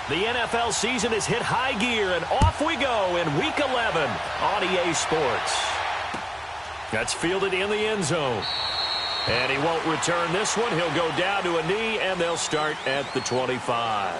The NFL season has hit high gear, and off we go in Week 11 on EA Sports. That's fielded in the end zone. And he won't return this one. He'll go down to a knee, and they'll start at the 25.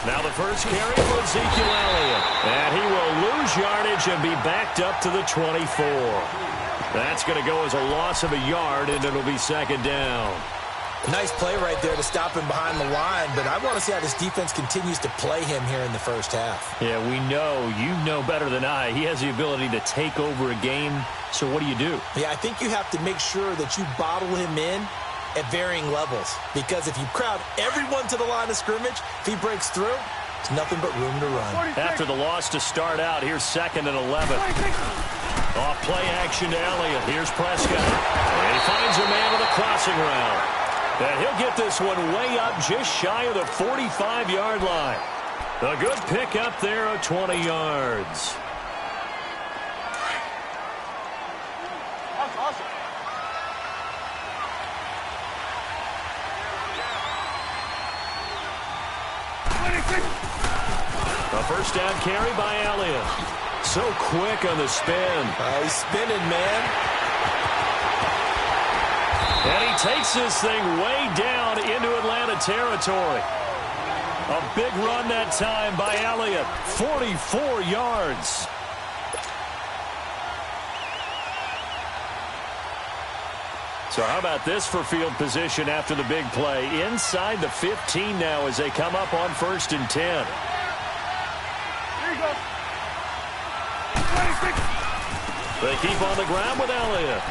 Now the first carry for Ezekiel Elliott. And he will lose yardage and be backed up to the 24. That's going to go as a loss of a yard, and it'll be second down. Nice play right there to stop him behind the line, but I want to see how this defense continues to play him here in the first half. Yeah, we know. You know better than I. He has the ability to take over a game. So what do you do? Yeah, I think you have to make sure that you bottle him in at varying levels, because if you crowd everyone to the line of scrimmage, if he breaks through, it's nothing but room to run. After the loss to start out, here's 2nd and 11. Off play action to Elliott. Here's Prescott. And he finds a man with a crossing route. And he'll get this one way up just shy of the 45-yard line. A good pickup there of 20 yards. A first down carry by Elliott. So quick on the spin. He's spinning, man. And he takes this thing way down into Atlanta territory. A big run that time by Elliott. 44 yards. So how about this for field position after the big play? Inside the 15 now as they come up on 1st and 10. They keep on the ground with Elliott.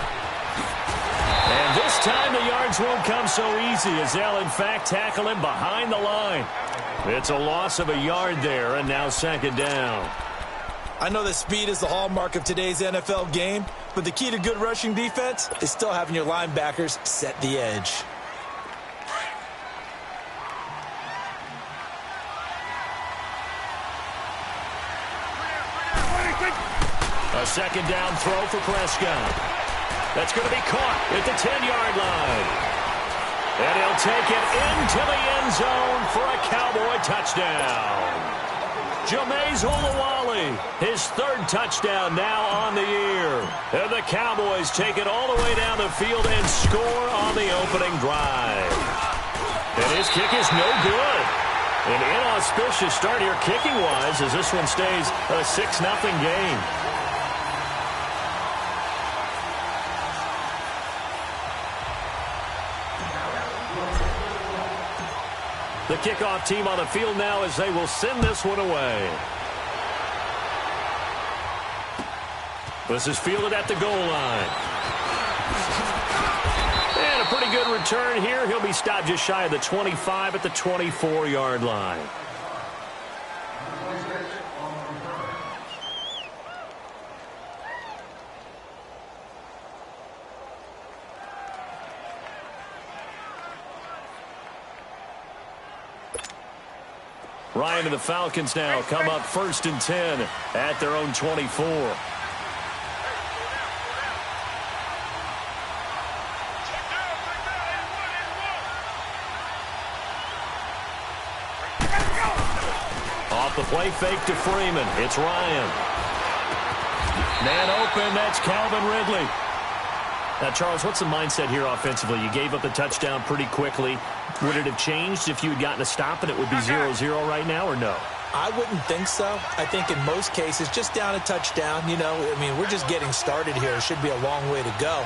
And this time the yards won't come so easy as they'll in fact tackle him behind the line. It's a loss of a yard there, and now 2nd down. I know that speed is the hallmark of today's NFL game, but the key to good rushing defense is still having your linebackers set the edge. A 2nd down throw for Prescott. That's going to be caught at the 10-yard line. And he'll take it into the end zone for a Cowboy touchdown. Jameis Olawale, his 3rd touchdown now on the year. And the Cowboys take it all the way down the field and score on the opening drive. And his kick is no good. An inauspicious start here kicking-wise as this one stays a 6-0 game. The kickoff team on the field now as they will send this one away. This is fielded at the goal line. And a pretty good return here. He'll be stopped just shy of the 25 at the 24-yard line. Ryan and the Falcons now come up 1st and 10 at their own 24. Off the play fake to Freeman. It's Ryan. Man open, that's Calvin Ridley. Now, Charles, what's the mindset here offensively? You gave up the touchdown pretty quickly. Would it have changed if you had gotten a stop and it would be 0-0 right now, or no? I wouldn't think so. I think in most cases, just down a touchdown, you know, I mean, we're just getting started here. It should be a long way to go.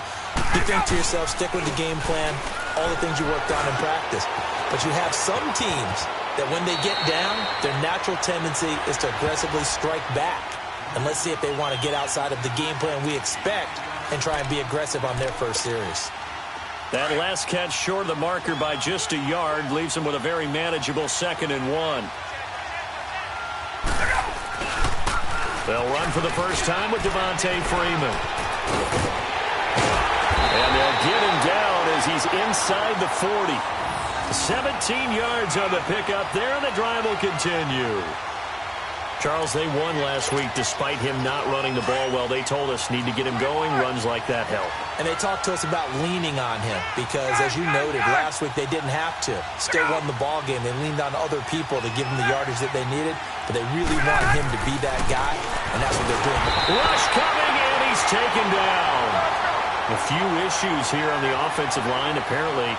You think to yourself, stick with the game plan, all the things you worked on in practice. But you have some teams that when they get down, their natural tendency is to aggressively strike back. And let's see if they want to get outside of the game plan we expect and try and be aggressive on their first series. That last catch short of the marker by just a yard leaves him with a very manageable 2nd and 1. They'll run for the first time with Devontae Freeman. And they'll get him down as he's inside the 40. 17 yards on the pickup there, and the drive will continue. Charles, they won last week despite him not running the ball well. They told us need to get him going. Runs like that help. And they talked to us about leaning on him because, as you noted, last week they didn't have to. Still won the ball game. They leaned on other people to give them the yardage that they needed, but they really want him to be that guy, and that's what they're doing. Rush coming, and he's taken down. A few issues here on the offensive line. Apparently,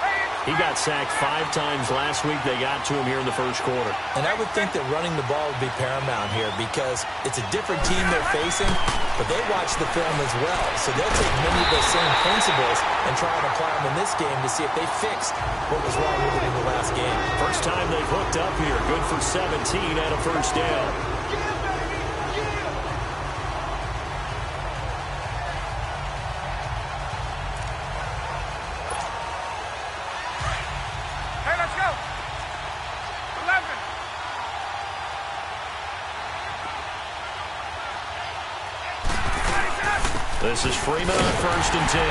he got sacked 5 times last week. They got to him here in the first quarter. And I would think that running the ball would be paramount here because it's a different team they're facing, but they watch the film as well. So they'll take many of those same principles and try and apply them in this game to see if they fixed what was wrong with it in the last game. First time they've hooked up here. Good for 17 and a first down. This is Freeman on 1st and 10.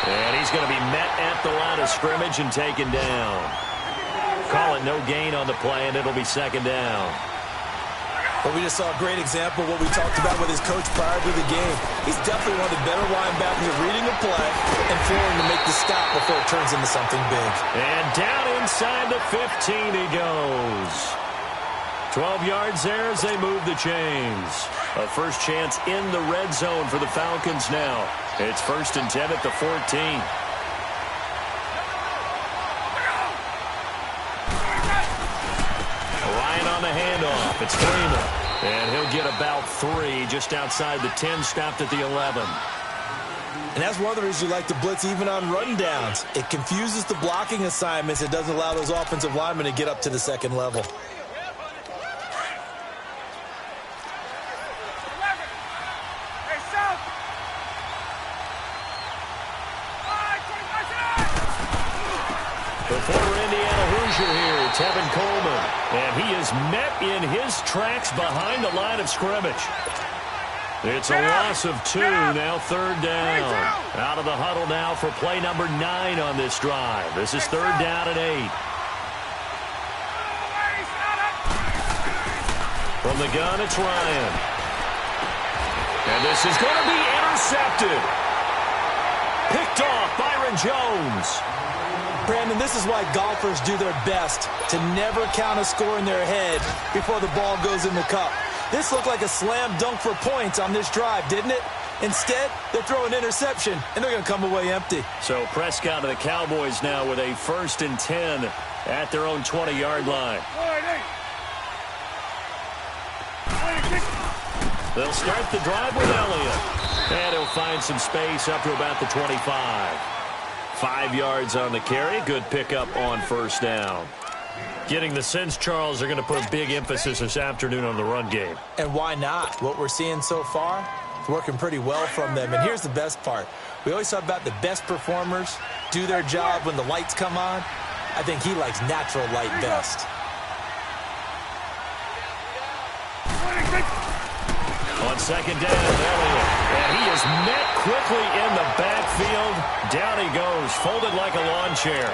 And he's going to be met at the line of scrimmage and taken down. Call it no gain on the play, and it'll be 2nd down. Well, we just saw a great example of what we talked about with his coach prior to the game. He's definitely one of the better linebackers at reading the play and flowing to make the stop before it turns into something big. And down inside the 15 he goes. 12 yards there as they move the chains. A first chance in the red zone for the Falcons now. It's 1st and 10 at the 14. Ryan on the handoff. It's Freeman. And he'll get about 3 just outside the 10, stopped at the 11. And that's one of the reasons you like to blitz even on run downs. It confuses the blocking assignments. It doesn't allow those offensive linemen to get up to the 2nd level. Here, Tevin Coleman, and he is met in his tracks behind the line of scrimmage. It's a loss of 2, now 3rd down. Out of the huddle now for play number 9 on this drive. This is 3rd down and 8. From the gun, it's Ryan. And this is going to be intercepted. Picked off, Byron Jones. Brandon, this is why golfers do their best to never count a score in their head before the ball goes in the cup. This looked like a slam dunk for points on this drive, didn't it? Instead, they throw an interception, and they're going to come away empty. So Prescott and the Cowboys now with a 1st and 10 at their own 20-yard line. They'll start the drive with Elliott. And he'll find some space up to about the 25. 5 yards on the carry. Good pickup on 1st down. Getting the sense, Charles, they're going to put a big emphasis this afternoon on the run game. And why not? What we're seeing so far, it's working pretty well from them. And here's the best part. We always talk about the best performers do their job when the lights come on. I think he likes natural light best. On 2nd down, Elliott. And he is met quickly in the backfield. Down he goes, folded like a lawn chair.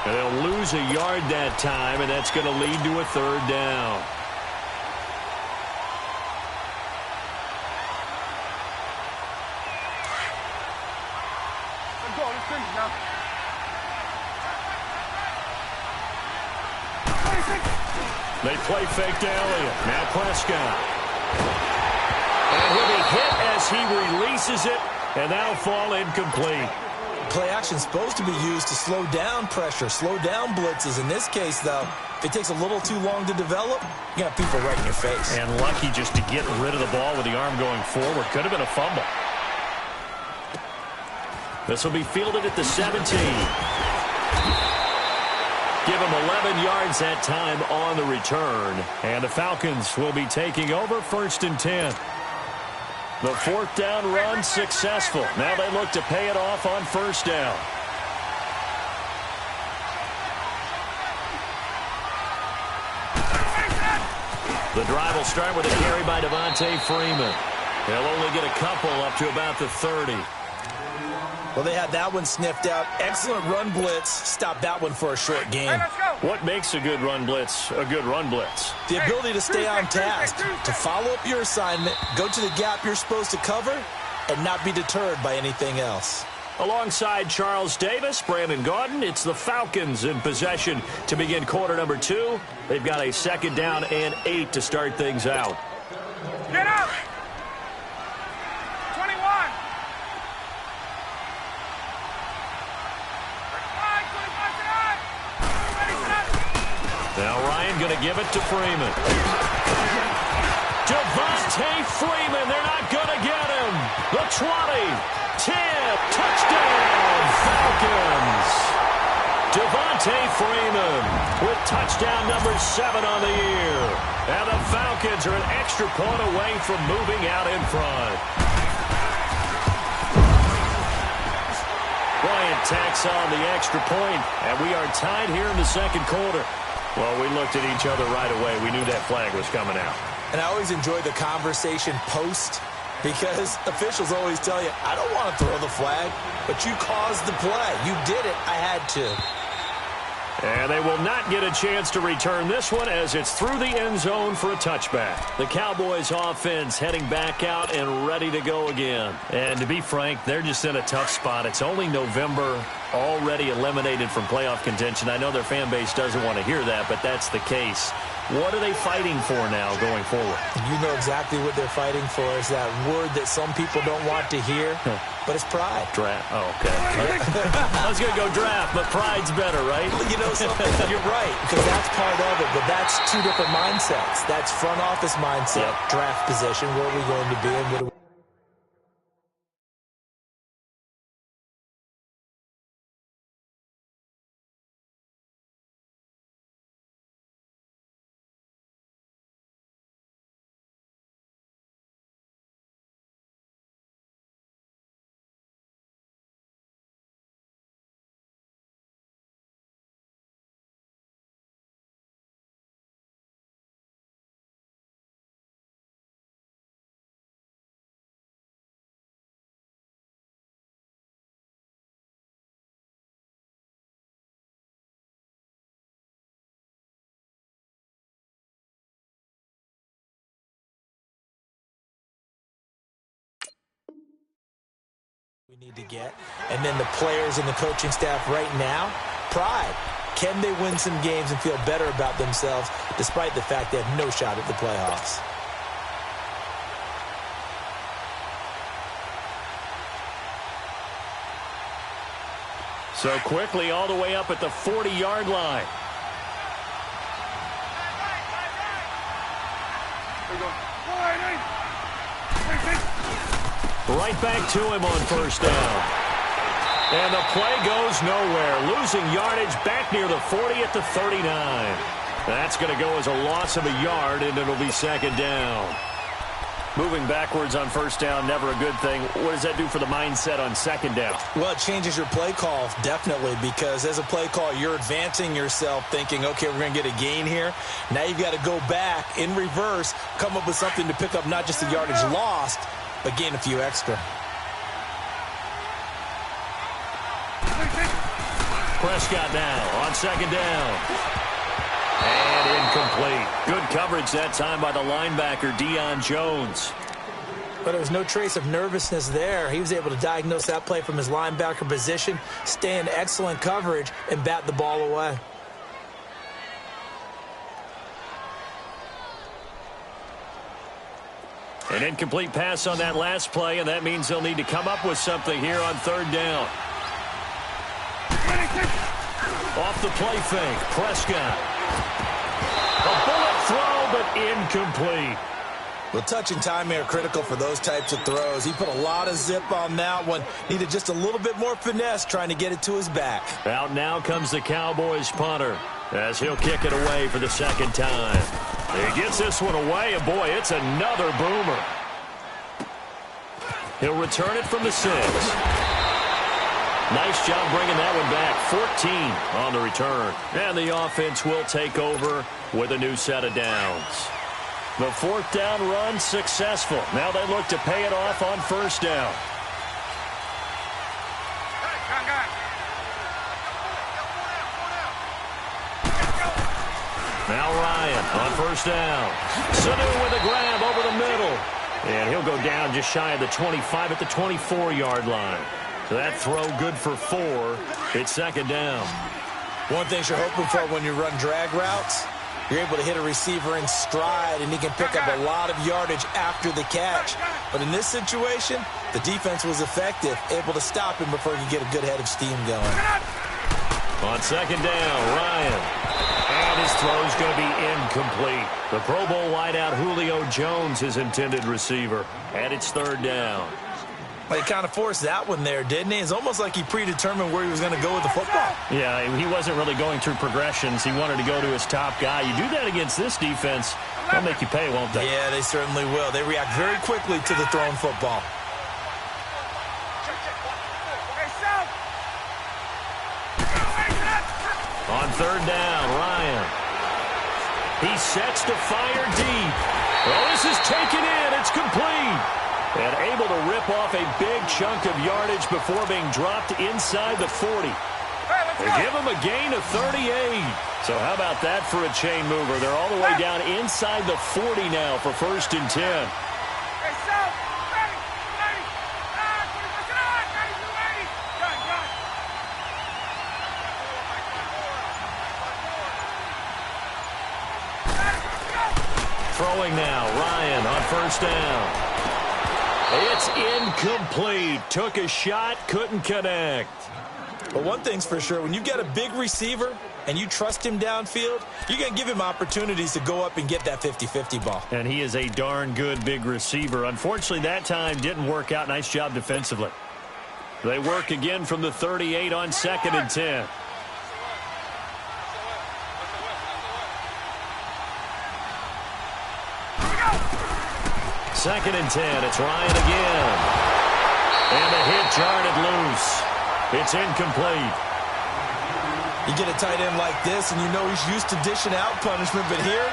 And they'll lose a yard that time, and that's going to lead to a 3rd down. They play fake to Elliott. Now Prescott. And he'll be hit as he releases it, and that'll fall incomplete. Play action is supposed to be used to slow down pressure, slow down blitzes. In this case, though, if it takes a little too long to develop, you got people right in your face. And lucky just to get rid of the ball with the arm going forward. Could have been a fumble. This will be fielded at the 17. Give him 11 yards that time on the return. And the Falcons will be taking over 1st and 10. The fourth down run successful. Now they look to pay it off on first down. The drive will start with a carry by Devontae Freeman. They'll only get a couple up to about the 30. Well, they had that one sniffed out. Excellent run blitz. Stop that one for a short gain. What makes a good run blitz a good run blitz? The ability to stay on task, to follow up your assignment, go to the gap you're supposed to cover, and not be deterred by anything else. Alongside Charles Davis, Brandon Gaudin, it's the Falcons in possession to begin quarter number 2. They've got a second down and 8 to start things out. Get up! 21! Now Ryan going to give it to Freeman. Devontae Freeman, they're not going to get him. The 20. 10, touchdown, Falcons. Devontae Freeman with touchdown number 7 on the year. And the Falcons are an extra point away from moving out in front. Bryant tacks on the extra point, and we are tied here in the second quarter. Well, we looked at each other right away. We knew that flag was coming out. And I always enjoy the conversation post, because officials always tell you, I don't want to throw the flag, but you caused the play. You did it. I had to. And they will not get a chance to return this one as it's through the end zone for a touchback. The Cowboys offense heading back out and ready to go again. And to be frank, they're just in a tough spot. It's only November, already eliminated from playoff contention. I know their fan base doesn't want to hear that, but that's the case. What are they fighting for now going forward? You know exactly what they're fighting for. Is that word that some people don't want to hear, but it's pride. Draft. Oh, okay. I was going to go draft, but pride's better, right? You know something? You're right, because that's part of it, but that's two different mindsets. That's front office mindset, draft position, where are we going to be, and what do we... we need to get. And then the players and the coaching staff right now, pride. Can they win some games and feel better about themselves despite the fact they have no shot at the playoffs? So quickly all the way up at the 40-yard line. Right back to him on first down. And the play goes nowhere. Losing yardage back near the 40 at the 39. That's going to go as a loss of a yard, and it'll be second down. Moving backwards on first down, never a good thing. What does that do for the mindset on second down? Well, it changes your play call, definitely, because as a play call, you're advancing yourself thinking, okay, we're going to get a gain here. Now you've got to go back in reverse, come up with something to pick up not just the yardage lost, but gain a few extra. Prescott now on second down. And incomplete. Good coverage that time by the linebacker, Deion Jones. But there was no trace of nervousness there. He was able to diagnose that play from his linebacker position, stay in excellent coverage, and bat the ball away. An incomplete pass on that last play, and that means they'll need to come up with something here on third down. Off the play fake, Prescott. A bullet throw, but incomplete. Well, touch and time are critical for those types of throws. He put a lot of zip on that one. Needed just a little bit more finesse trying to get it to his back. Out now comes the Cowboys punter as he'll kick it away for the second time. He gets this one away, and boy, it's another boomer. He'll return it from the 6. Nice job bringing that one back. 14 on the return. And the offense will take over with a new set of downs. The 4th down run successful. Now they look to pay it off on 1st down. Now Ryan on 1st down. Sanu with a grab over the middle. And he'll go down just shy of the 25 at the 24-yard line. So that throw good for 4. It's 2nd down. One thing you're hoping for when you run drag routes, you're able to hit a receiver in stride, and he can pick up a lot of yardage after the catch. But in this situation, the defense was effective, able to stop him before he could get a good head of steam going. On 2nd down, Ryan. And his throw's going to be incomplete. The Pro Bowl wideout Julio Jones, his intended receiver. And it's 3rd down. Well, he kind of forced that one there, didn't he? It's almost like he predetermined where he was going to go with the football. Yeah, he wasn't really going through progressions. He wanted to go to his top guy. You do that against this defense, they'll make you pay, won't they? Yeah, they certainly will. They react very quickly to the thrown football. On 3rd down, Ryan. He sets to fire deep. Oh, this is taken in. It's complete. And able to rip off a big chunk of yardage before being dropped inside the 40. They give him a gain of 38. So how about that for a chain mover? They're all the way down inside the 40 now for 1st and 10. Throwing now, Ryan on 1st down. It's incomplete. Took a shot, couldn't connect. But one thing's for sure, when you get a big receiver and you trust him downfield, you're going to give him opportunities to go up and get that 50-50 ball. And he is a darn good big receiver. Unfortunately, that time didn't work out. Nice job defensively. They work again from the 38 on 2nd and 10. Second and 10. It's Ryan again. And a hit jarred it loose. It's incomplete. You get a tight end like this, and you know he's used to dishing out punishment, but here,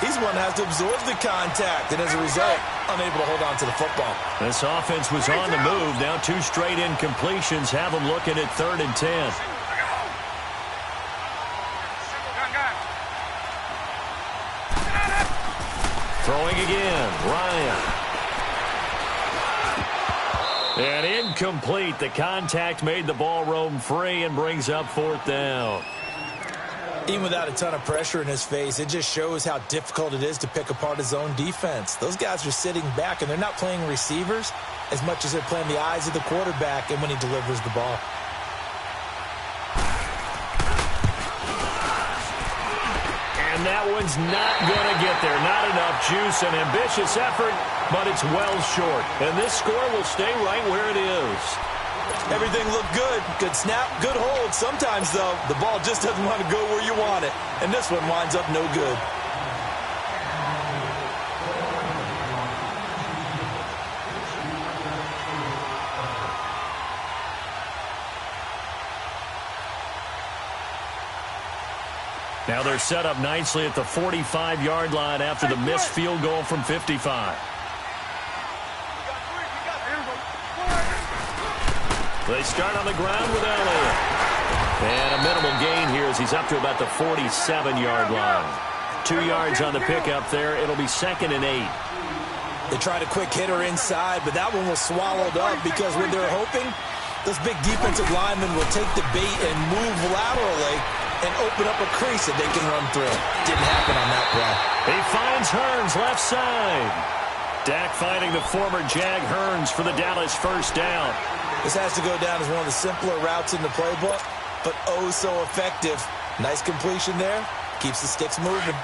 he's one that has to absorb the contact, and as a result, unable to hold on to the football. This offense was on the move. Now 2 straight incompletions have them looking at 3rd and 10. Throwing again, Ryan. And incomplete. The contact made the ball roam free and brings up 4th down. Even without a ton of pressure in his face, it just shows how difficult it is to pick apart his own defense. Those guys are sitting back, and they're not playing receivers as much as they're playing the eyes of the quarterback and when he delivers the ball. And that one's not going to get there. Not enough juice. An ambitious effort, but it's well short. And this score will stay right where it is. Everything looked good. Good snap, good hold. Sometimes, though, the ball just doesn't want to go where you want it. And this one winds up no good. Now they're set up nicely at the 45-yard line after the missed field goal from 55. They start on the ground with Elliott. And a minimal gain here as he's up to about the 47-yard line. 2 yards on the pickup there. It'll be 2nd and 8. They tried a quick hitter inside, but that one was swallowed up because when they're hoping, those big defensive linemen will take the bait and move laterally and open up a crease that they can run through. Didn't happen on that play. He finds Hearns left side. Dak finding the former Jag Hearns for the Dallas 1st down. This has to go down as one of the simpler routes in the playbook, but oh so effective. Nice completion there. Keeps the sticks moving.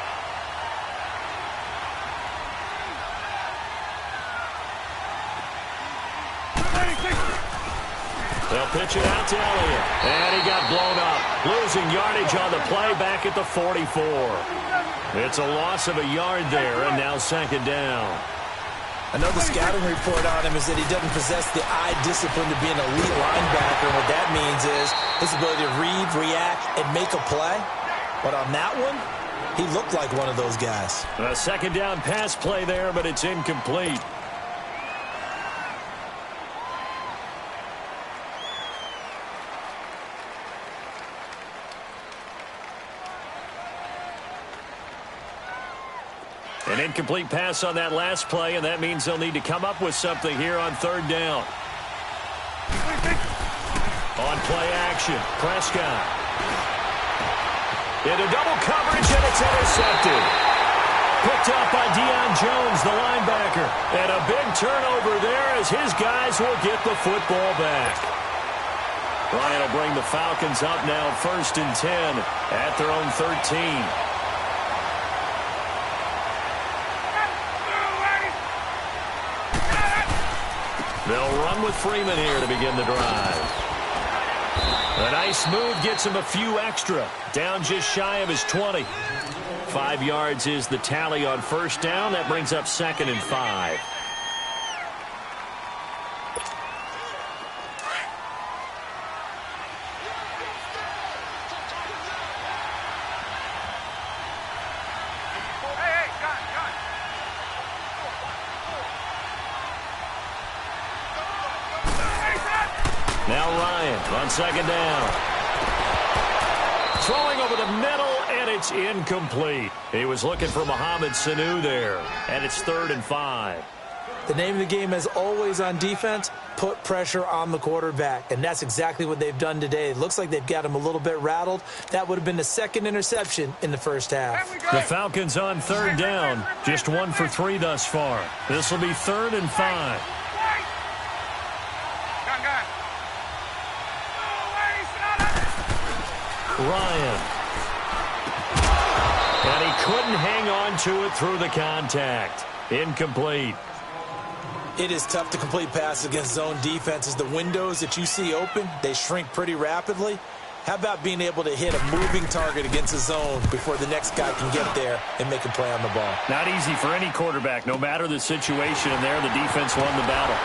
They'll pitch it out to Elliott. And he got blown up. Losing yardage on the play back at the 44. It's a loss of a yard there, and now 2nd down. I know the scouting report on him is that he doesn't possess the eye discipline to be an elite linebacker. And what that means is his ability to read, react, and make a play. But on that one, he looked like one of those guys. A second down pass play there, but it's incomplete. An incomplete pass on that last play, and that means they'll need to come up with something here on third down. On play action, Prescott. Into double coverage, and it's intercepted. Picked up by Deion Jones, the linebacker. And a big turnover there as his guys will get the football back. Ryan will bring the Falcons up now 1st and 10 at their own 13. They'll run with Freeman here to begin the drive. A nice move gets him a few extra. Down just shy of his 20. 5 yards is the tally on first down. That brings up 2nd and 5. Now Ryan on second down. Throwing over the middle, and it's incomplete. He was looking for Mohamed Sanu there, and it's 3rd and 5. The name of the game is always on defense, put pressure on the quarterback, and that's exactly what they've done today. It looks like they've got him a little bit rattled. That would have been the 2nd interception in the first half. The Falcons on 3rd down, just 1 for 3 thus far. This will be 3rd and 5. Ryan. And he couldn't hang on to it through the contact. Incomplete. It is tough to complete passes against zone defenses. The windows that you see open, they shrink pretty rapidly. How about being able to hit a moving target against a zone before the next guy can get there and make a play on the ball? Not easy for any quarterback, no matter the situation, and there the defense won the battle.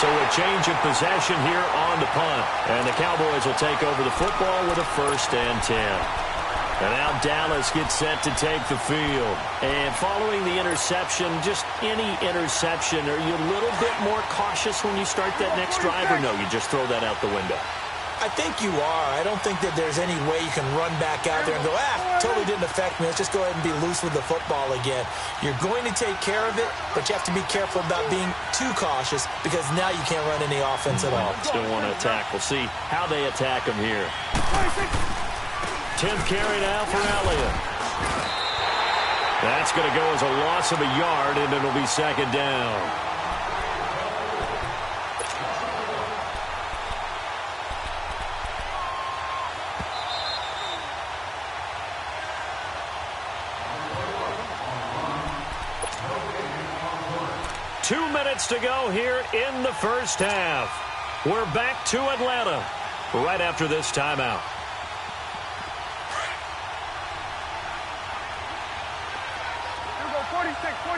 So a change of possession here on the punt. And the Cowboys will take over the football with a 1st and 10. And now Dallas gets set to take the field. And following the interception, just any interception, are you a little bit more cautious when you start that next drive, or no, you just throw that out the window? I think you are. I don't think that there's any way you can run back out there and go, totally didn't affect me. Let's just go ahead and be loose with the football again. You're going to take care of it, but you have to be careful about being too cautious because now you can't run any offense at all. Still want to attack. We'll see how they attack him here. 10th carry now for Elliott. That's going to go as a loss of a yard, and it'll be 2nd down. To go here in the first half. We're back to Atlanta right after this timeout. Here we go, 46. Here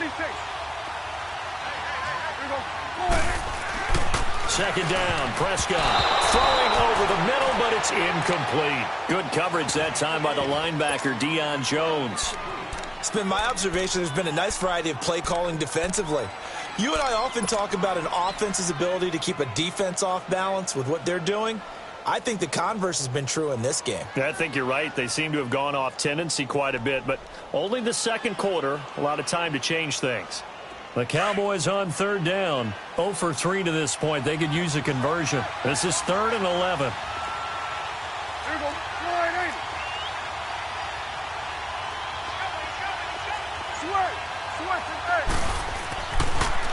we go. 2nd down, Prescott throwing over the middle, but it's incomplete. Good coverage that time by the linebacker, Deion Jones. It's been my observation there's been a nice variety of play calling defensively. You and I often talk about an offense's ability to keep a defense off balance with what they're doing. I think the converse has been true in this game. I think you're right. They seem to have gone off tendency quite a bit, but only the 2nd quarter, a lot of time to change things. The Cowboys on 3rd down, 0 for 3 to this point. They could use a conversion. This is 3rd and 11. Here we go.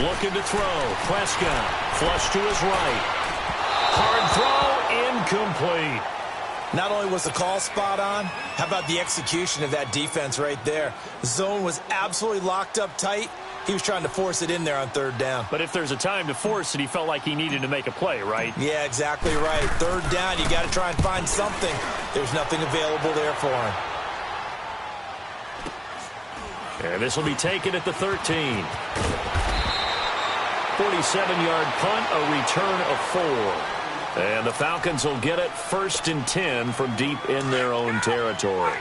Looking to throw. Prescott. Flush to his right. Hard throw. Incomplete. Not only was the call spot on, how about the execution of that defense right there? The zone was absolutely locked up tight. He was trying to force it in there on 3rd down. But if there's a time to force it, he felt like he needed to make a play, right? Yeah, exactly right. 3rd down, you got to try and find something. There's nothing available there for him. And this will be taken at the 13. 47-yard punt, a return of 4. And the Falcons will get it 1st and 10 from deep in their own territory.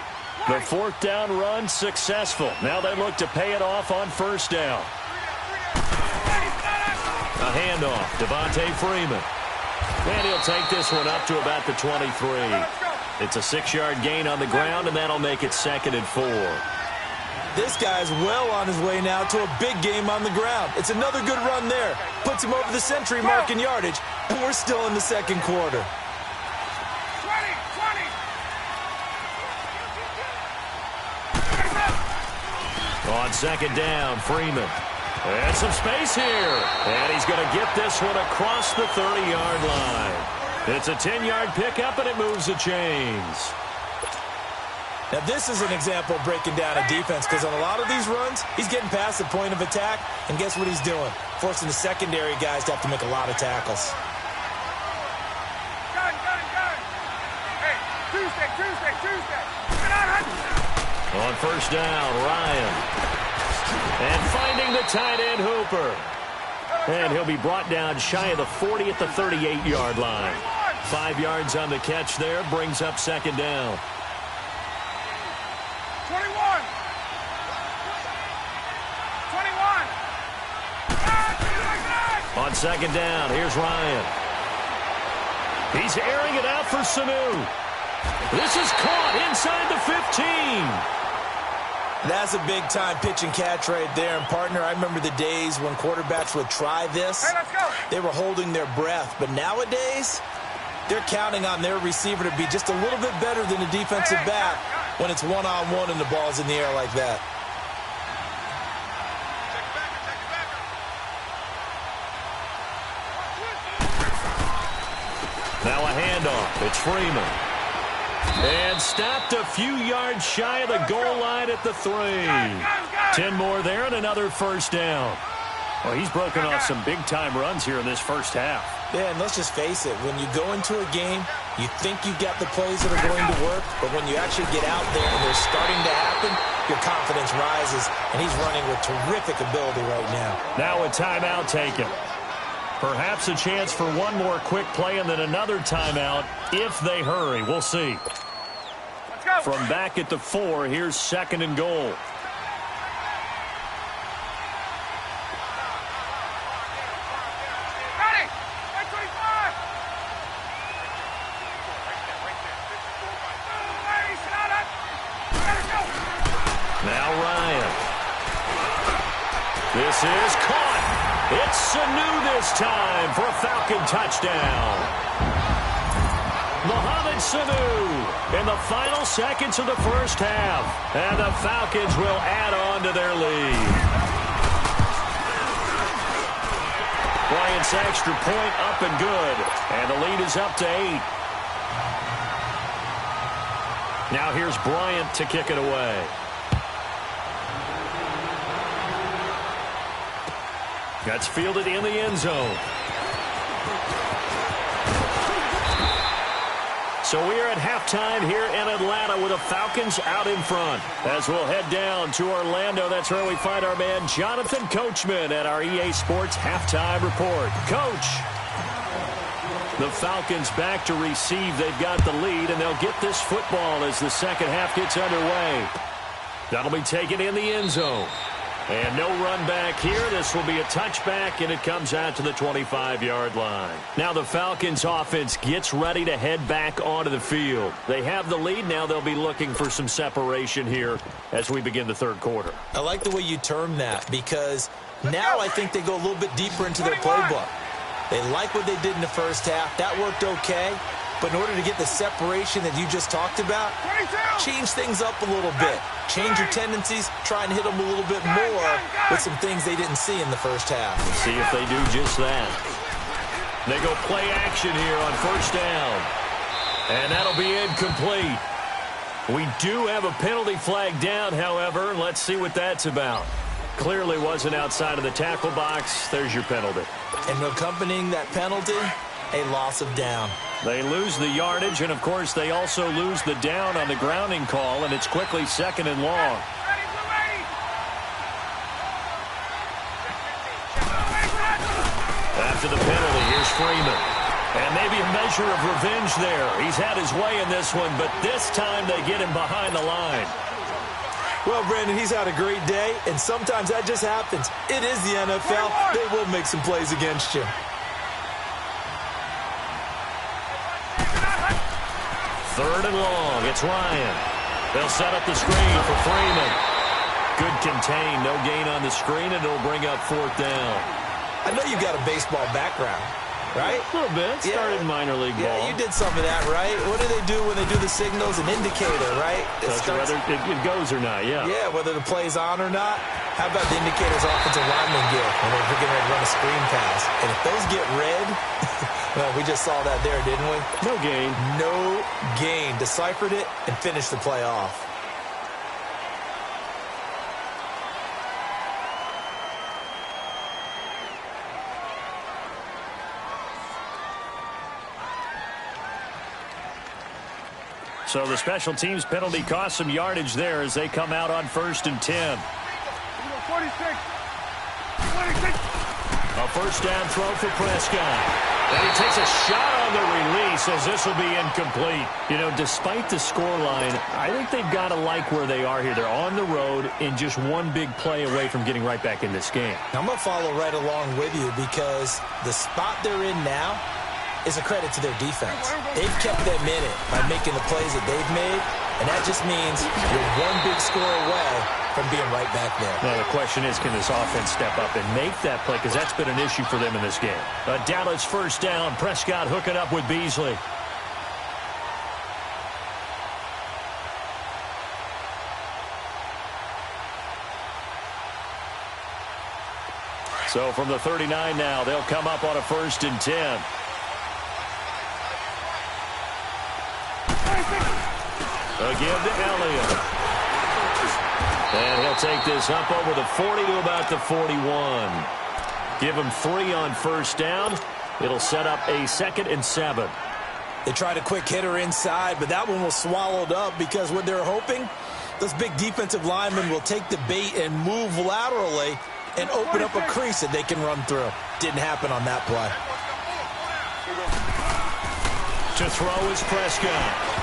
The 4th down run successful. Now they look to pay it off on 1st down. A handoff, Devontae Freeman. And he'll take this one up to about the 23. It's a 6-yard gain on the ground, and that'll make it 2nd and 4. This guy's well on his way now to a big game on the ground. It's another good run there. Puts him over the century mark in yardage, and we're still in the 2nd quarter. 20. On 2nd down, Freeman. And some space here. And he's going to get this one across the 30-yard line. It's a 10-yard pickup, and it moves the chains. Now, this is an example of breaking down a defense, because on a lot of these runs, he's getting past the point of attack, and guess what he's doing? Forcing the secondary guys to have to make a lot of tackles. Gun. Hey, Tuesday. Get out, On 1st down, Ryan. And finding the tight end, Hooper. And he'll be brought down shy of the 40 at the 38-yard line. 5 yards on the catch there, brings up 2nd down. 21. On 2nd down, here's Ryan. He's airing it out for Sanu. This is caught inside the 15. That's a big-time pitch and catch right there. And, partner, I remember the days when quarterbacks would try this. Hey, let's go. They were holding their breath. But nowadays, they're counting on their receiver to be just a little bit better than the defensive back when it's one-on-one and the ball's in the air like that. Now a handoff. It's Freeman. And stopped a few yards shy of the goal line at the 3. 10 more there and another 1st down. Well, he's broken off some big-time runs here in this first half. Yeah, and let's just face it. When you go into a game, you think you've got the plays that are going to work, but when you actually get out there and they're starting to happen, your confidence rises, and he's running with terrific ability right now. Now a timeout taken. Perhaps a chance for one more quick play and then another timeout if they hurry. We'll see. Let's go. From back at the 4, here's 2nd and goal. Ready. 125. Now Ryan. This is caught. It's Sanu this time for a Falcon touchdown. Mohamed Sanu in the final seconds of the first half. And the Falcons will add on to their lead. Bryant's extra point up and good. And the lead is up to 8. Now here's Bryant to kick it away. That's fielded in the end zone. So we are at halftime here in Atlanta with the Falcons out in front. As we'll head down to Orlando, that's where we find our man Jonathan Coachman at our EA Sports Halftime Report. Coach, the Falcons back to receive. They've got the lead, and they'll get this football as the second half gets underway. That'll be taken in the end zone. And no run back here. This will be a touchback, and it comes out to the 25-yard line. Now the Falcons offense gets ready to head back onto the field. They have the lead. Now they'll be looking for some separation here as we begin the third quarter. I like the way you term that, because now I think they go a little bit deeper into their playbook. They like what they did in the first half. That worked okay. But in order to get the separation that you just talked about, change things up a little bit. Change your tendencies, try and hit them a little bit more with some things they didn't see in the first half. Let's see if they do just that. They go play action here on first down. And that'll be incomplete. We do have a penalty flag down, however. Let's see what that's about. Clearly wasn't outside of the tackle box. There's your penalty. And accompanying that penalty, a loss of down. They lose the yardage, and, of course, they also lose the down on the grounding call, and it's quickly second and long. Freeman. And maybe a measure of revenge there. He's had his way in this one, but this time they get him behind the line. Well, Brandon, he's had a great day, and sometimes that just happens. It is the NFL. They will make some plays against you. Third and long. It's Ryan. They'll set up the screen for Freeman. Good contain. No gain on the screen, and it'll bring up fourth down. I know you've got a baseball background, right? A little bit. Started in minor league ball. Yeah, you did some of that, right? What do they do when they do the signals? An indicator, right? Whether it goes or not, yeah. Yeah, whether the play's on or not. How about the indicators offensive linemen get when they're getting ready to run a screen pass? And if those get red, well, we just saw that there, didn't we? No gain. No gain. Deciphered it and finished the play off. So the special teams penalty cost some yardage there as they come out on 1st and 10. 46. A first down throw for Prescott. And he takes a shot on the release as this will be incomplete. You know, despite the scoreline, I think they've got to like where they are here. They're on the road and just one big play away from getting right back in this game. I'm going to follow right along with you because the spot they're in now is a credit to their defense. They've kept them in it by making the plays that they've made, and that just means you're one big score away from being right back there. Now, the question is, can this offense step up and make that play? Because that's been an issue for them in this game. A Dallas first down. Prescott hooking up with Beasley. So from the 39 now, they'll come up on a 1st and 10. Again to Elliott. And he'll take this up over the 40 to about the 41. Give him 3 on first down. It'll set up a 2nd and 7. They tried a quick hitter inside, but that one was swallowed up because what they're hoping, those big defensive linemen will take the bait and move laterally and open up a crease that they can run through. Didn't happen on that play. To throw is Prescott.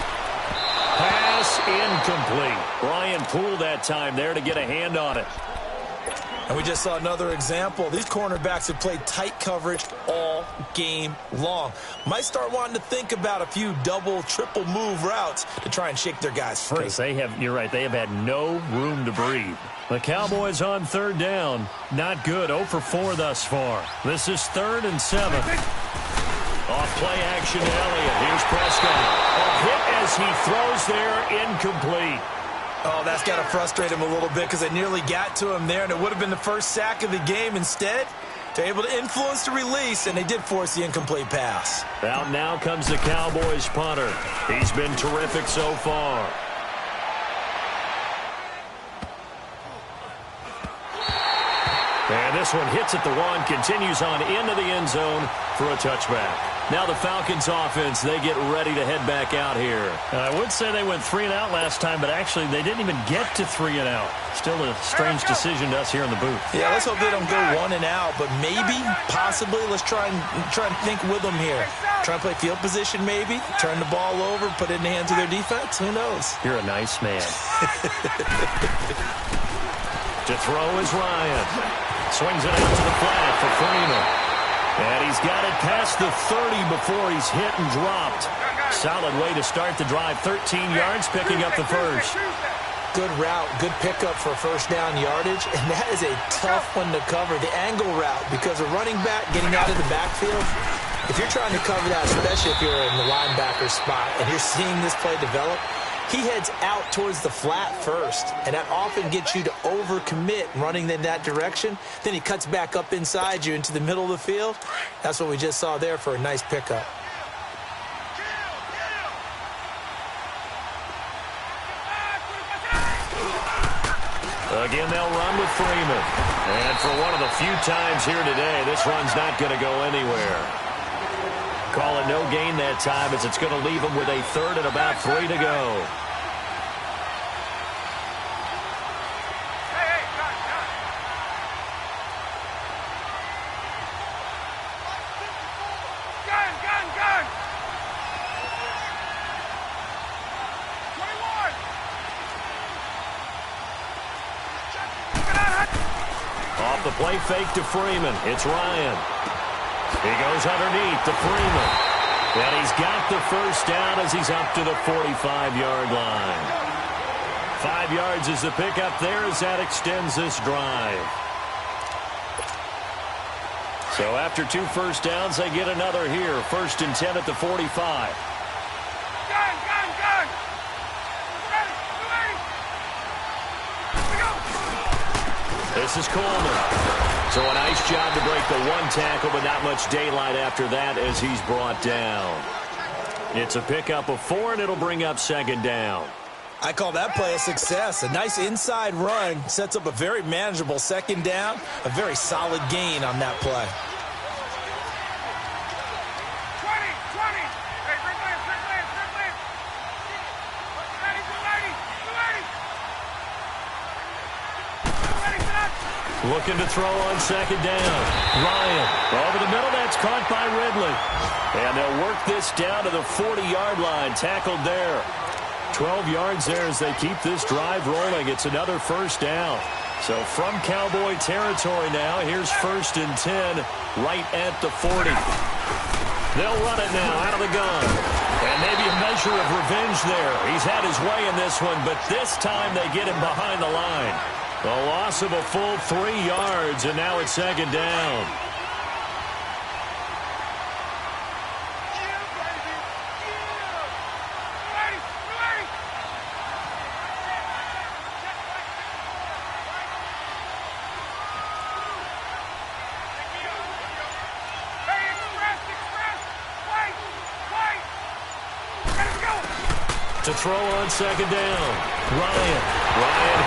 Pass incomplete. Ryan Poole that time there to get a hand on it. And we just saw another example. These cornerbacks have played tight coverage all game long. Might start wanting to think about a few double, triple move routes to try and shake their guys free. Because you're right, they have had no room to breathe. The Cowboys on 3rd down. Not good. 0 for 4 thus far. This is 3rd and 7. Off play action to Elliott. Here's Prescott. A hit as he throws there, incomplete. Oh, that's got to frustrate him a little bit because they nearly got to him there, and it would have been the first sack of the game. Instead, they're able to influence the release, and they did force the incomplete pass. Out now comes the Cowboys punter. He's been terrific so far. And this one hits at the 1, continues on into the end zone for a touchback. Now the Falcons offense, they get ready to head back out here. I would say they went 3 and out last time, but actually they didn't even get to 3 and out. Still a strange decision to us here in the booth. Yeah, let's hope they don't go 1 and out, but maybe, possibly, let's try and think with them here. Try and play field position maybe, turn the ball over, put it in the hands of their defense. Who knows? You're a nice man. To throw is Ryan. Swings it out to the flat for Freeman. And he's got it past the 30 before he's hit and dropped. Solid way to start the drive. 13 yards, picking up the first. Good route, good pickup for first down yardage, and that is a tough one to cover. The angle route, because a running back getting out of the backfield, if you're trying to cover that, especially if you're in the linebacker spot and you're seeing this play develop, he heads out towards the flat first, and that often gets you to overcommit running in that direction. Then he cuts back up inside you into the middle of the field. That's what we just saw there for a nice pickup. Again, they'll run with Freeman. And for one of the few times here today, this run's not going to go anywhere. Call it no gain that time as it's going to leave them with a 3rd and about 3 to go. Off the play fake to Freeman. It's Ryan. He goes underneath to Freeman. And he's got the first down as he's up to the 45-yard line. 5 yards is the pickup there as that extends this drive. So after 2 first downs, they get another here. 1st and 10 at the 45. Gun! This is Coleman. So a nice job to break the 1 tackle, but not much daylight after that as he's brought down. It's a pickup of 4, and it'll bring up 2nd down. I call that play a success. A nice inside run sets up a very manageable 2nd down. A very solid gain on that play. 20! Hey, Rick Lance! Looking to throw on 2nd down. Ryan over the middle. That's caught by Ridley. And they'll work this down to the 40-yard line. Tackled there. 12 yards there as they keep this drive rolling. It's another 1st down. So from Cowboy territory now, here's 1st and 10 right at the 40. They'll run it now out of the gun. And maybe a measure of revenge there. He's had his way in this one, but this time they get him behind the line. A loss of a full 3 yards, and now it's 2nd down. To throw on 2nd down. Ryan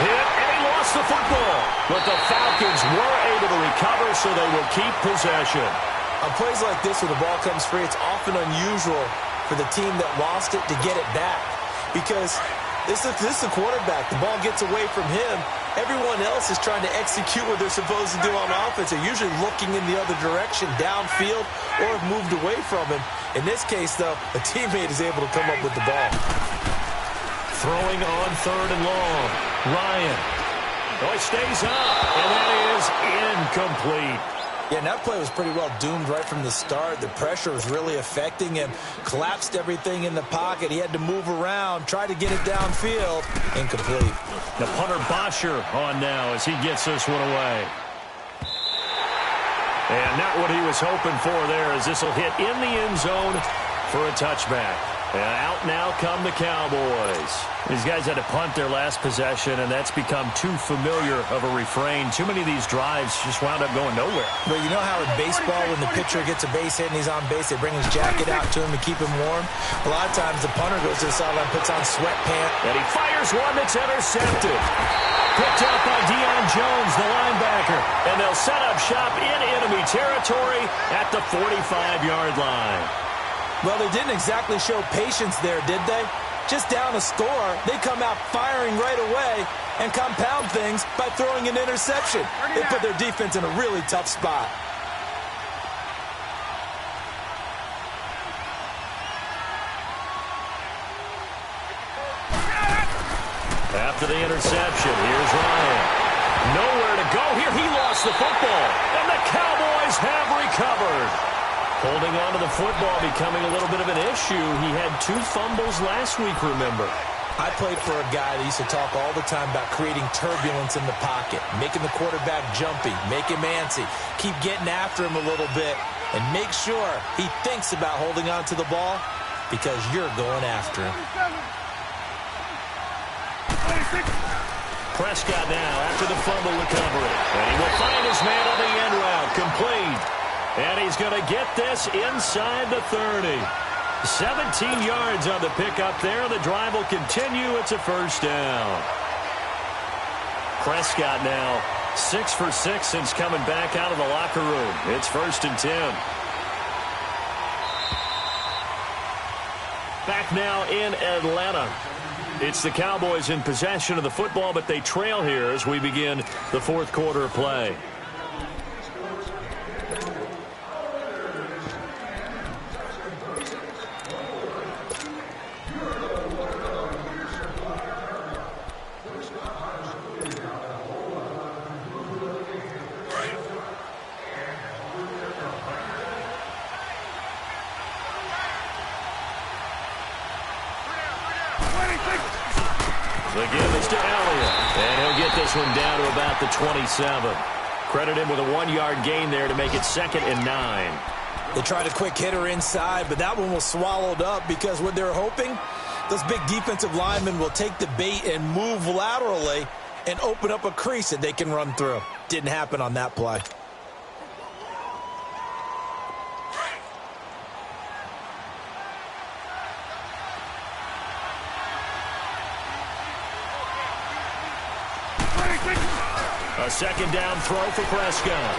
hit, and he lost the football. But the Falcons were able to recover, so they will keep possession. On plays like this where the ball comes free, it's often unusual for the team that lost it to get it back. Because this is the quarterback. The ball gets away from him. Everyone else is trying to execute what they're supposed to do on offense. They're usually looking in the other direction, downfield, or have moved away from him. In this case, though, a teammate is able to come up with the ball. Throwing on 3rd and long. Ryan. Oh, he stays up, and that is incomplete. Yeah, and that play was pretty well doomed right from the start. The pressure was really affecting him. Collapsed everything in the pocket. He had to move around, try to get it downfield. Incomplete. The punter Bosher on now as he gets this one away. And not what he was hoping for there as this will hit in the end zone for a touchback. And out now come the Cowboys. These guys had to punt their last possession, and that's become too familiar of a refrain. Too many of these drives just wound up going nowhere. But you know how in baseball, when the pitcher gets a base hit and he's on base, they bring his jacket out to him to keep him warm? A lot of times the punter goes to the sideline, puts on sweatpants. And he fires one that's intercepted. Picked up by Deion Jones, the linebacker. And they'll set up shop in enemy territory at the 45-yard line. Well, they didn't exactly show patience there, did they? Just down a score, they come out firing right away and compound things by throwing an interception. They put their defense in a really tough spot. After the interception, here's Ryan. Nowhere to go here. He lost the football, and the Cowboys have recovered. Holding on to the football becoming a little bit of an issue. He had 2 fumbles last week, remember. I played for a guy that used to talk all the time about creating turbulence in the pocket, making the quarterback jumpy, make him antsy, keep getting after him a little bit, and make sure he thinks about holding on to the ball because you're going after him. Prescott now after the fumble recovery. And he will find his man on the end route, complete. And he's going to get this inside the 30. 17 yards on the pickup there. The drive will continue. It's a 1st down. Prescott now 6 for 6 since coming back out of the locker room. It's 1st and 10. Back now in Atlanta. It's the Cowboys in possession of the football, but they trail here as we begin the 4th quarter of play. this one down to about the 27. Credit him with a 1-yard gain there to make it 2nd and 9. They tried a quick hitter inside, but that one was swallowed up because what they're hoping, those big defensive linemen will take the bait and move laterally and open up a crease that they can run through. Didn't happen on that play. A 2nd down throw for Prescott.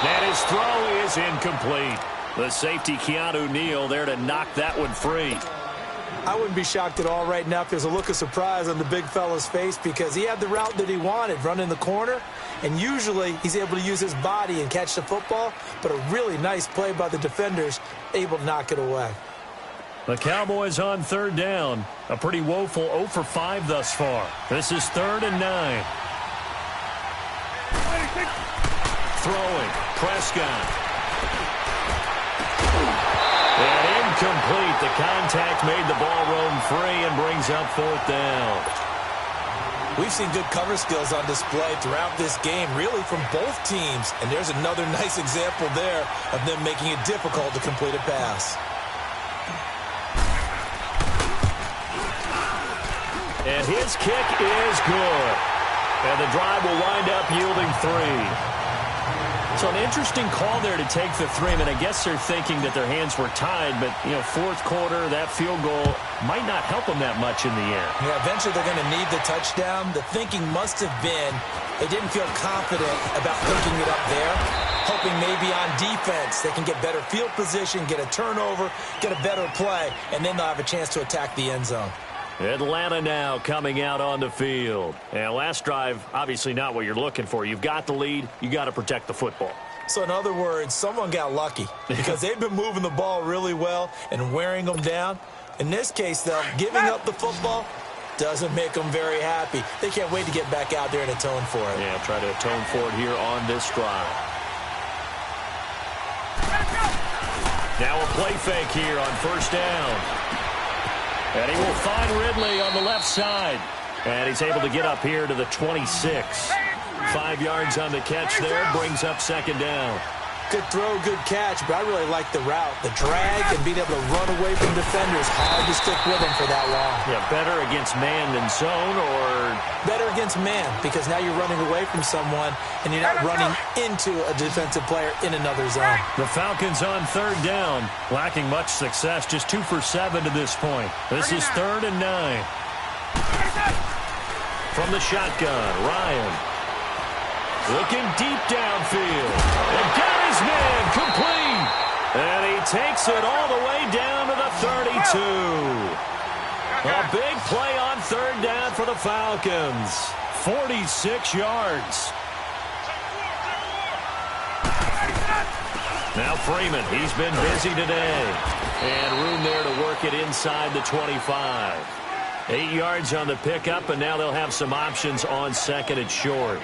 And his throw is incomplete. The safety, Keanu Neal, there to knock that one free. I wouldn't be shocked at all right now if there's a look of surprise on the big fella's face because he had the route that he wanted, running the corner, and usually he's able to use his body and catch the football, but a really nice play by the defenders, able to knock it away. The Cowboys on 3rd down. A pretty woeful 0 for 5 thus far. This is 3rd and 9. Throwing, Prescott. And incomplete. The contact made the ball roam free and brings up 4th down. We've seen good cover skills on display throughout this game, really from both teams. And there's another nice example there of them making it difficult to complete a pass. And his kick is good. And the drive will wind up yielding 3. So an interesting call there to take the 3. I mean, I guess they're thinking that their hands were tied, but, you know, 4th quarter, that field goal might not help them that much in the end. Yeah, eventually they're going to need the touchdown. The thinking must have been they didn't feel confident about picking it up there, hoping maybe on defense they can get better field position, get a turnover, get a better play, and then they'll have a chance to attack the end zone. Atlanta now coming out on the field. And last drive, obviously not what you're looking for. You've got the lead. You got to protect the football. So in other words, someone got lucky because they've been moving the ball really well and wearing them down. In this case, though, giving up the football doesn't make them very happy. They can't wait to get back out there and atone for it. Yeah, try to atone for it here on this drive. Now a play fake here on 1st down. And he will find Ridley on the left side. And he's able to get up here to the 26. 5 yards on the catch there, brings up 2nd down. Good throw, good catch, but I really like the route. The drag and being able to run away from defenders. Hard to stick with him for that long. Yeah, better against man than zone, or? Better against man, because now you're running away from someone and you're not running into a defensive player in another zone. The Falcons on 3rd down, lacking much success, just 2 for 7 to this point. This is 3rd and 9. From the shotgun, Ryan. Looking deep downfield. And got his man complete. And he takes it all the way down to the 32. A big play on 3rd down for the Falcons. 46 yards. Now Freeman, he's been busy today. And room there to work it inside the 25. 8 yards on the pickup, and now they'll have some options on 2nd and short.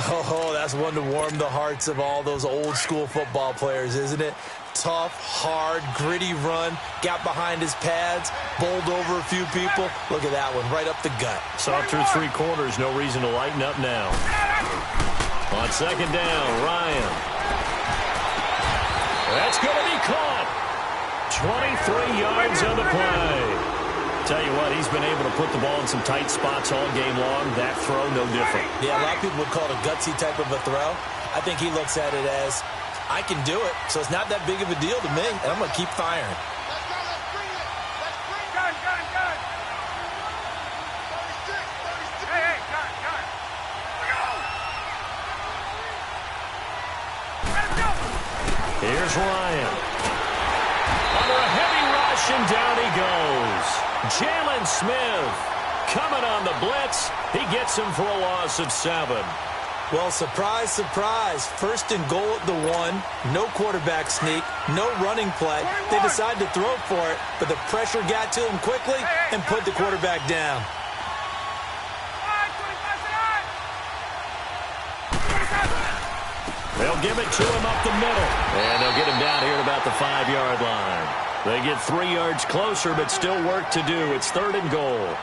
Oh, that's one to warm the hearts of all those old school football players, isn't it? Tough, hard, gritty run, got behind his pads, bowled over a few people. Look at that one, right up the gut. Saw through 3 quarters, no reason to lighten up now. On 2nd down, Ryan. That's going to be caught. 23 yards on the play. Tell you what, he's been able to put the ball in some tight spots all game long. That throw, no different. Yeah, a lot of people would call it a gutsy type of a throw. I think he looks at it as, I can do it, so it's not that big of a deal to me, and I'm going to keep firing. Gun. Hey, gun. Let's go. Here's Ryan. Under a heavy rush, and down he goes. Jalen Smith coming on the blitz. He gets him for a loss of 7. Well, surprise, surprise. 1st and goal at the 1. No quarterback sneak. No running play. They decide to throw for it, but the pressure got to him quickly and put the quarterback down. They'll give it to him up the middle. And they'll get him down here at about the 5-yard line. They get 3 yards closer, but still work to do. It's 3rd and goal.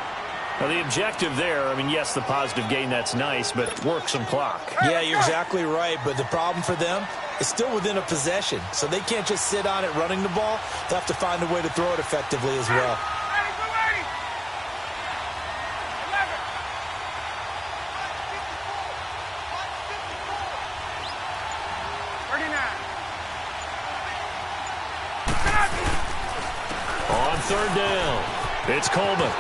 Now, the objective there, I mean, yes, the positive gain, that's nice, but work some clock. Yeah, you're exactly right, but the problem for them is still within a possession, so they can't just sit on it running the ball. They have to find a way to throw it effectively as well. On third down, it's Coleman.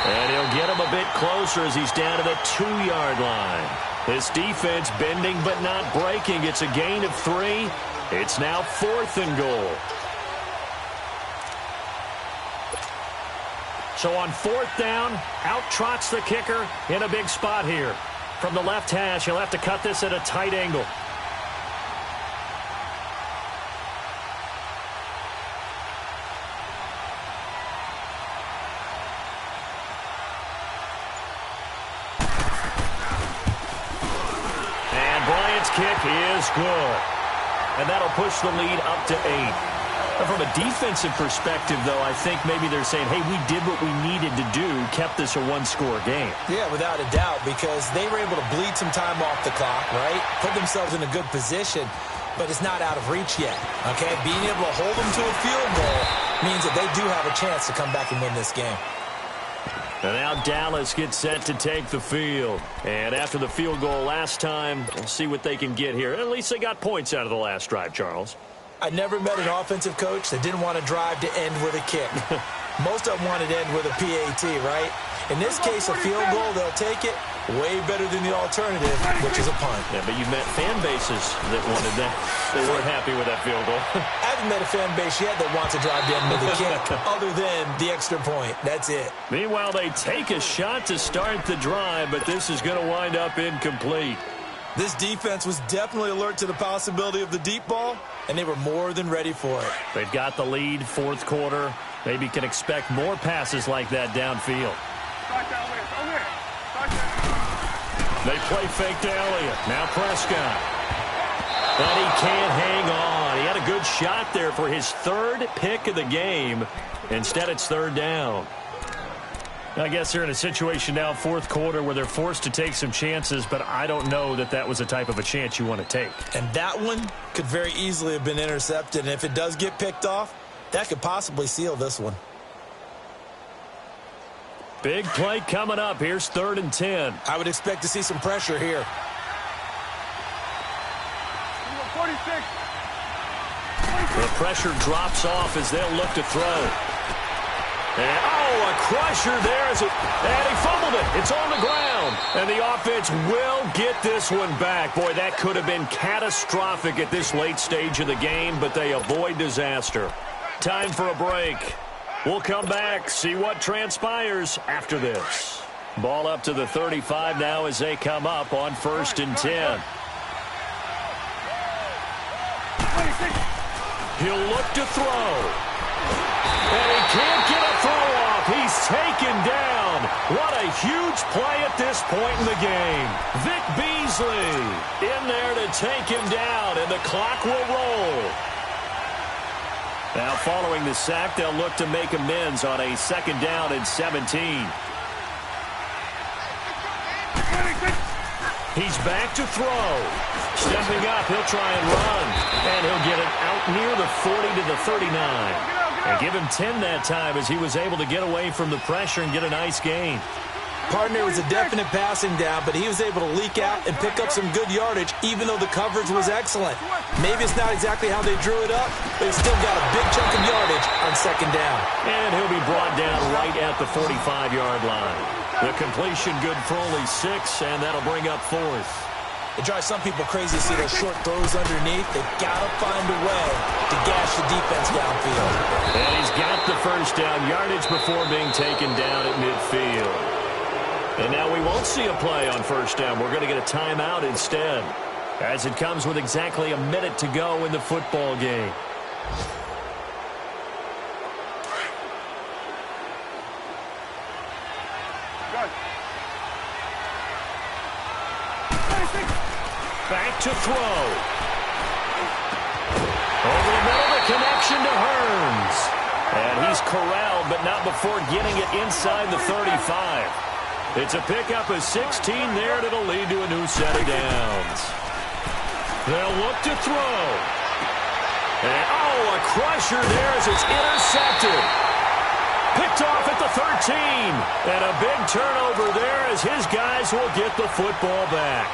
And he'll get him a bit closer as he's down to the 2-yard line. This defense bending but not breaking. It's a gain of 3. It's now 4th and goal. So on 4th down, out trots the kicker in a big spot here. From the left hash, he'll have to cut this at a tight angle. Kick is good. And that'll push the lead up to 8. And from a defensive perspective, though, I think maybe they're saying, hey, we did what we needed to do, kept this a one-score game. Yeah, without a doubt, because they were able to bleed some time off the clock, right? Put themselves in a good position, but it's not out of reach yet, okay? Being able to hold them to a field goal means that they do have a chance to come back and win this game. And now Dallas gets set to take the field. And after the field goal last time, we'll see what they can get here. At least they got points out of the last drive, Charles. I never met an offensive coach that didn't want to drive to end with a kick. Most of them wanted to end with a PAT, right? In this case, a field goal, they'll take it. Way better than the alternative, which is a punt. Yeah, but you've met fan bases that wanted that. They weren't happy with that field goal. I haven't met a fan base yet that wants to drive in with a kick other than the extra point. That's it. Meanwhile, they take a shot to start the drive, but this is going to wind up incomplete. This defense was definitely alert to the possibility of the deep ball, and they were more than ready for it. They've got the lead, 4th quarter. Maybe can expect more passes like that downfield. They play fake to Elliott. Now Prescott. But he can't hang on. He had a good shot there for his 3rd pick of the game. Instead, it's 3rd down. I guess they're in a situation now, 4th quarter, where they're forced to take some chances, but I don't know that that was the type of a chance you want to take. And that one could very easily have been intercepted, and if it does get picked off, that could possibly seal this one. Big play coming up. Here's 3rd and 10. I would expect to see some pressure here. 46. The pressure drops off as they'll look to throw. And, oh, a crusher there. And he fumbled it. It's on the ground. And the offense will get this one back. Boy, that could have been catastrophic at this late stage of the game, but they avoid disaster. Time for a break. We'll come back, see what transpires after this. Ball up to the 35 now as they come up on 1st and 10. He'll look to throw. And he can't get a throw off. He's taken down. What a huge play at this point in the game. Vic Beasley in there to take him down, and the clock will roll. Now, following the sack, they'll look to make amends on a 2nd down and 17. He's back to throw. Stepping up, he'll try and run. And he'll get it out near the 40 to the 39. And give him 10 that time as he was able to get away from the pressure and get a nice gain. Partner was a definite passing down, but he was able to leak out and pick up some good yardage, even though the coverage was excellent. Maybe it's not exactly how they drew it up, but he still got a big chunk of yardage on 2nd down. And he'll be brought down right at the 45-yard line. The completion good for only 6, and that'll bring up 4th. It drives some people crazy to see those short throws underneath. They've got to find a way to gash the defense downfield. And he's got the 1st down yardage before being taken down at midfield. And now we won't see a play on 1st down. We're going to get a timeout instead, as it comes with exactly a minute to go in the football game. Back to throw. Over the middle, the connection to Hearns. And he's corralled, but not before getting it inside the 35. It's a pickup of 16 there, and it'll lead to a new set of downs. They'll look to throw. And, a crusher there as it's intercepted. Picked off at the 13. And a big turnover there as his guys will get the football back.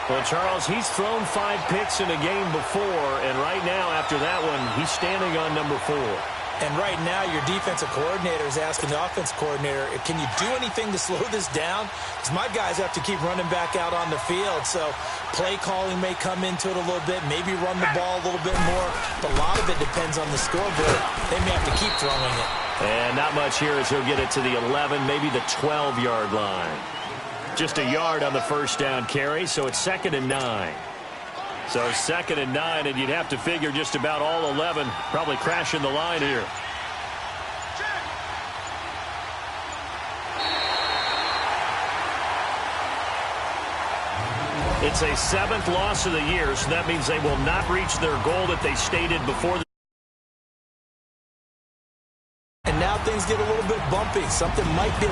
Well, Charles, he's thrown 5 picks in a game before, and right now, after that one, he's standing on number 4. And right now, your defensive coordinator is asking the offense coordinator, can you do anything to slow this down? Because my guys have to keep running back out on the field. So play calling may come into it a little bit, maybe run the ball a little bit more. But a lot of it depends on the scoreboard. They may have to keep throwing it. And not much here as he'll get it to the 11, maybe the 12-yard line. Just a yard on the first down carry, so it's 2nd and 9. So 2nd and 9, and you'd have to figure just about all 11 probably crashing the line here. It's a 7th loss of the year, so that means they will not reach their goal that they stated before. And now things get a little bit bumpy. Something might be